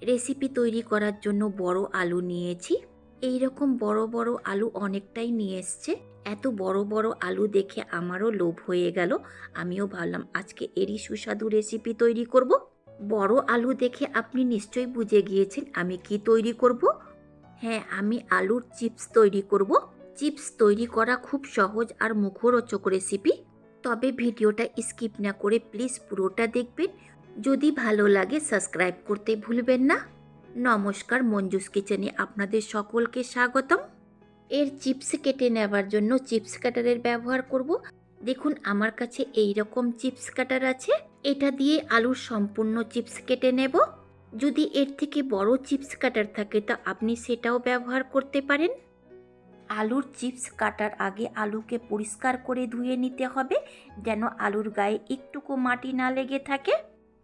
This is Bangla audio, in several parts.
রেসিপি তৈরি করার জন্য বড় আলু নিয়েছি। এই রকম বড় বড় আলু অনেকটাই নিয়ে এসছে। এত বড় বড় আলু দেখে আমারও লোভ হয়ে গেল। আমিও ভাবলাম আজকে এরই সুস্বাদু রেসিপি তৈরি করব। বড় আলু দেখে আপনি নিশ্চয়ই বুঝে গিয়েছেন আমি কি তৈরি করব। হ্যাঁ, আমি আলুর চিপস তৈরি করব। চিপস তৈরি করা খুব সহজ আর মুখরোচক রেসিপি। তবে ভিডিওটা স্কিপ না করে প্লিজ পুরোটা দেখবেন। যদি ভালো লাগে সাবস্ক্রাইব করতে ভুলবেন না। নমস্কার, মঞ্জুস কিচেনে আপনাদের সকলকে স্বাগতম। এর চিপস কেটে নেওয়ার জন্য চিপস কাটারের ব্যবহার করব। দেখুন আমার কাছে এই রকম চিপস কাটার আছে। এটা দিয়ে আলুর সম্পূর্ণ চিপস কেটে নেব। যদি এর থেকে বড় চিপস কাটার থাকে তা আপনি সেটাও ব্যবহার করতে পারেন। আলুর চিপস কাটার আগে আলুকে পরিষ্কার করে ধুয়ে নিতে হবে, যেন আলুর গায়ে একটুকু মাটি না লেগে থাকে।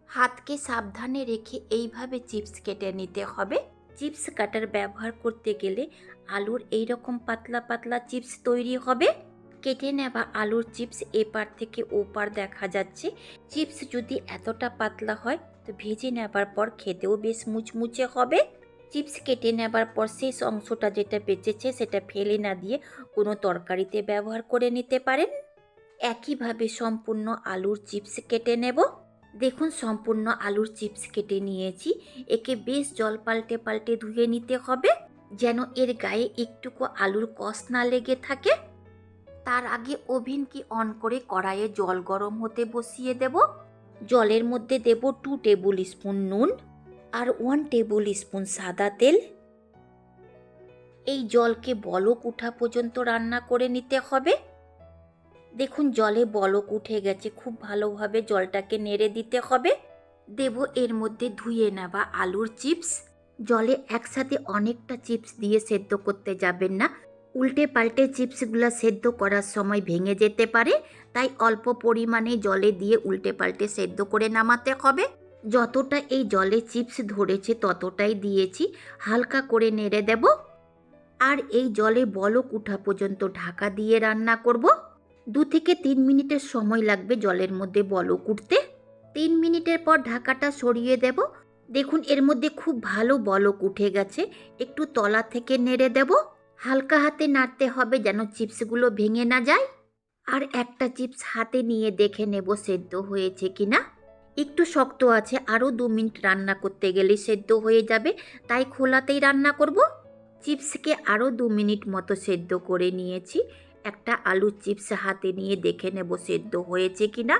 হাতকে সাবধানে রেখে এইভাবে চিপস কেটে নিতে হবে। চিপস কাটার ব্যবহার করতে গেলে আলুর এই রকম পাতলা পাতলা চিপস তৈরি হবে। কেটে নেওয়া আলুর চিপস এপার থেকে ওপার দেখা যাচ্ছে। চিপস যদি এতটা পাতলা হয় তো ভেজে নেবার পর খেতেও বেশ মুচমুচে হবে। চিপস কেটে নেবার পর শেষ অংশটা যেটা বেঁচেছে সেটা ফেলে না দিয়ে কোনো তরকারিতে ব্যবহার করে নিতে পারেন। একইভাবে সম্পূর্ণ আলুর চিপস কেটে নেব। দেখুন সম্পূর্ণ আলুর চিপস কেটে নিয়েছি। একে বেশ জল পাল্টে পাল্টে ধুয়ে নিতে হবে, যেন এর গায়ে একটুকু আলুর কষ না লেগে থাকে। তার আগে ওভেনকে অন করে কড়াইয়ে জল গরম হতে বসিয়ে দেব। জলের মধ্যে দেব 2 টেবিল স্পুন নুন আর 1 টেবিল স্পুন সাদা তেল। এই জলকে বলক ওঠা পর্যন্ত রান্না করে নিতে হবে। দেখুন জলে বলক উঠে গেছে, খুব ভালোভাবে জলটাকে নেড়ে দিতে হবে। দেব এর মধ্যে ধুয়ে নেওয়া আলুর চিপস। জলে একসাথে অনেকটা চিপস দিয়ে সেদ্ধ করতে যাবেন না, উল্টে পাল্টে চিপসগুলো সেদ্ধ করার সময় ভেঙে যেতে পারে। তাই অল্প পরিমাণে জলে দিয়ে উল্টে পাল্টে সেদ্ধ করে নামাতে হবে। যতটা এই জলে চিপস ধরেছে ততটাই দিয়েছি, হালকা করে নেড়ে দেব। আর এই জলে বলক উঠা পর্যন্ত ঢাকা দিয়ে রান্না করব। 2 থেকে 3 মিনিটের সময় লাগবে জলের মধ্যে বলক উঠতে। 3 মিনিটের পর ঢাকাটা সরিয়ে দেব। দেখুন এর মধ্যে খুব ভালো বলক উঠে গেছে। একটু তলা থেকে নেড়ে দেব। হালকা হাতে নাড়তে হবে যেন চিপসগুলো ভেঙে না যায়। আর একটা চিপস হাতে নিয়ে দেখে নেব সেদ্ধ হয়েছে কিনা। একটু শক্ত আছে, আরও 2 মিনিট রান্না করতে গেলে সেদ্ধ হয়ে যাবে, তাই খোলাতেই রান্না করব। চিপসকে আরও 2 মিনিট মতো সেদ্ধ করে নিয়েছি। একটা আলুর চিপস হাতে নিয়ে দেখে নেব সেদ্ধ হয়েছে কিনা।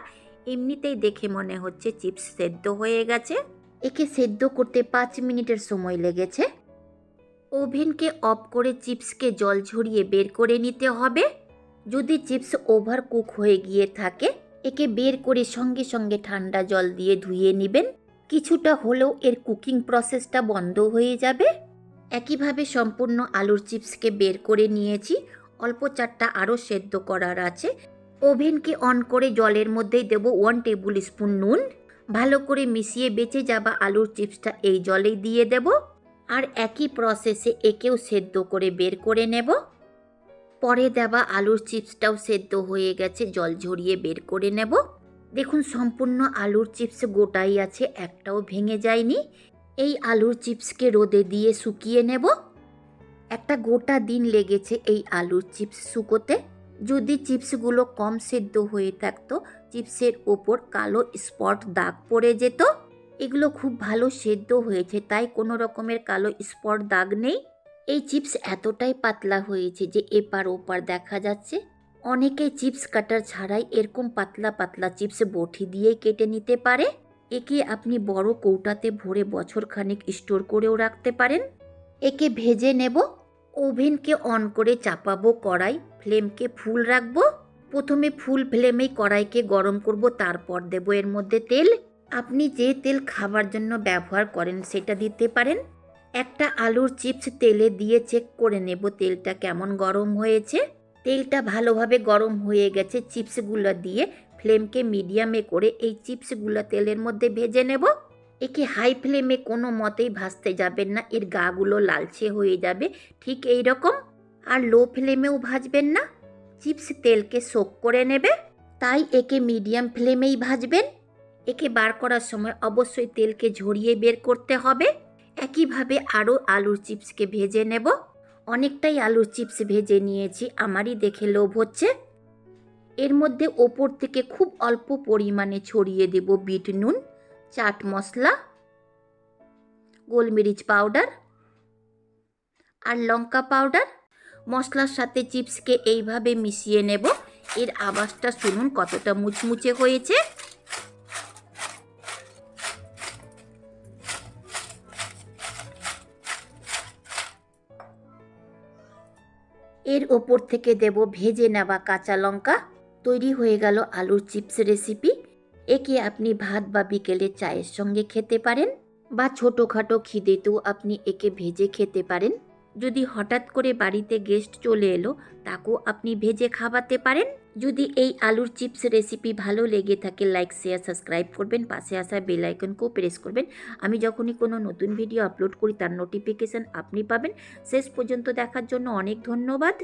এমনিতেই দেখে মনে হচ্ছে চিপস সেদ্ধ হয়ে গেছে। একে সেদ্ধ করতে 5 মিনিটের সময় লেগেছে। ওভেনকে অফ করে চিপসকে জল ঝরিয়ে বের করে নিতে হবে। যদি চিপস ওভার কুক হয়ে গিয়ে থাকে একে বের করে সঙ্গে সঙ্গে ঠান্ডা জল দিয়ে ধুয়ে নেবেন। কিছুটা হলেও এর কুকিং প্রসেসটা বন্ধ হয়ে যাবে। একইভাবে সম্পূর্ণ আলুর চিপসকে বের করে নিয়েছি। অল্প চারটা আরও সেদ্ধ করার আছে। ওভেনকে অন করে জলের মধ্যেই দেব 1 টেবিল স্পুন নুন। ভালো করে মিশিয়ে বেঁচে যাওয়া আলুর চিপসটা এই জলেই দিয়ে দেব। আর একই প্রসেসে একেও সেদ্ধ করে বের করে নেব। পরে দেওয়া আলুর চিপসটাও সেদ্ধ হয়ে গেছে, জল ঝরিয়ে বের করে নেব। দেখুন সম্পূর্ণ আলুর চিপস গোটাই আছে, একটাও ভেঙে যায়নি। এই আলুর চিপসকে রোদে দিয়ে শুকিয়ে নেব। একটা গোটা দিন লেগেছে এই আলুর চিপস শুকোতে। যদি চিপসগুলো কম সেদ্ধ হয়ে থাকতো চিপসের ওপর কালো স্পট দাগ পড়ে যেত। এগুলো খুব ভালো সেদ্ধ হয়েছে, তাই কোনো রকমের কালো স্পট দাগ নেই। এই চিপস এতটাই পাতলা হয়েছে যে এপার ওপার দেখা যাচ্ছে। অনেকে চিপস কাটার ছাড়াই এরকম পাতলা পাতলা চিপস বটি দিয়ে কেটে নিতে পারে। একে আপনি বড় কৌটাতে ভরে বছরখানেক স্টোর করেও রাখতে পারেন। একে ভেজে নেব। ওভেনকে অন করে চাপাবো কড়াই, ফ্লেমকে ফুল রাখবো। প্রথমে ফুল ফ্লেমেই কড়াইকে গরম করব, তারপর দেব এর মধ্যে তেল। আপনি যে তেল খাবার জন্য ব্যবহার করেন সেটা দিতে পারেন। একটা আলুর চিপস তেলে দিয়ে চেক করে নেব তেলটা কেমন গরম হয়েছে। তেলটা ভালোভাবে গরম হয়ে গেছে। চিপসগুলো দিয়ে ফ্লেমকে মিডিয়ামে করে এই চিপসগুলো তেলের মধ্যে ভেজে নেব। একে হাই ফ্লেমে কোনো মতেই ভাজতে যাবেন না, এর গাগুলো লালচে হয়ে যাবে ঠিক এই রকম। আর লো ফ্লেমেও ভাজবেন না, চিপস তেলকে সোক করে নেবে। তাই একে মিডিয়াম ফ্লেমেই ভাজবেন। একে বার করার সময় অবশ্যই তেলকে ঝরিয়ে বের করতে হবে। একইভাবে আরও আলুর চিপসকে ভেজে নেব। অনেকটাই আলুর চিপস ভেজে নিয়েছি, আমারই দেখে লোভ হচ্ছে। এর মধ্যে ওপর থেকে খুব অল্প পরিমাণে ছড়িয়ে দেব বিট নুন, চাট মশলা, গোলমরিচ পাউডার আর লঙ্কা পাউডার। মশলার সাথে চিপসকে এইভাবে মিশিয়ে নেব। এর আওয়াজটা শুনুন কতটা মুচমুচে হয়েছে। এর ওপর থেকে দেব ভেজে নেওয়া কাঁচা লঙ্কা। তৈরি হয়ে গেল আলুর চিপস রেসিপি। একে আপনি ভাত বা বিকেলে চায়ের সঙ্গে খেতে পারেন, বা ছোটোখাটো খিদেতেও আপনি একে ভেজে খেতে পারেন। যদি হঠাৎ করে বাড়িতে গেস্ট চলে এলো, তাকেও আপনি ভেজে খাওয়াতে পারেন। যদি এই আলুর চিপস রেসিপি ভালো লেগে থাকে, লাইক শেয়ার সাবস্ক্রাইব করবেন, পাশে আসা বেল আইকনকেও প্রেস করবেন। আমি যখনই কোনো নতুন ভিডিও আপলোড করি তার নোটিফিকেশান আপনি পাবেন। শেষ পর্যন্ত দেখার জন্য অনেক ধন্যবাদ।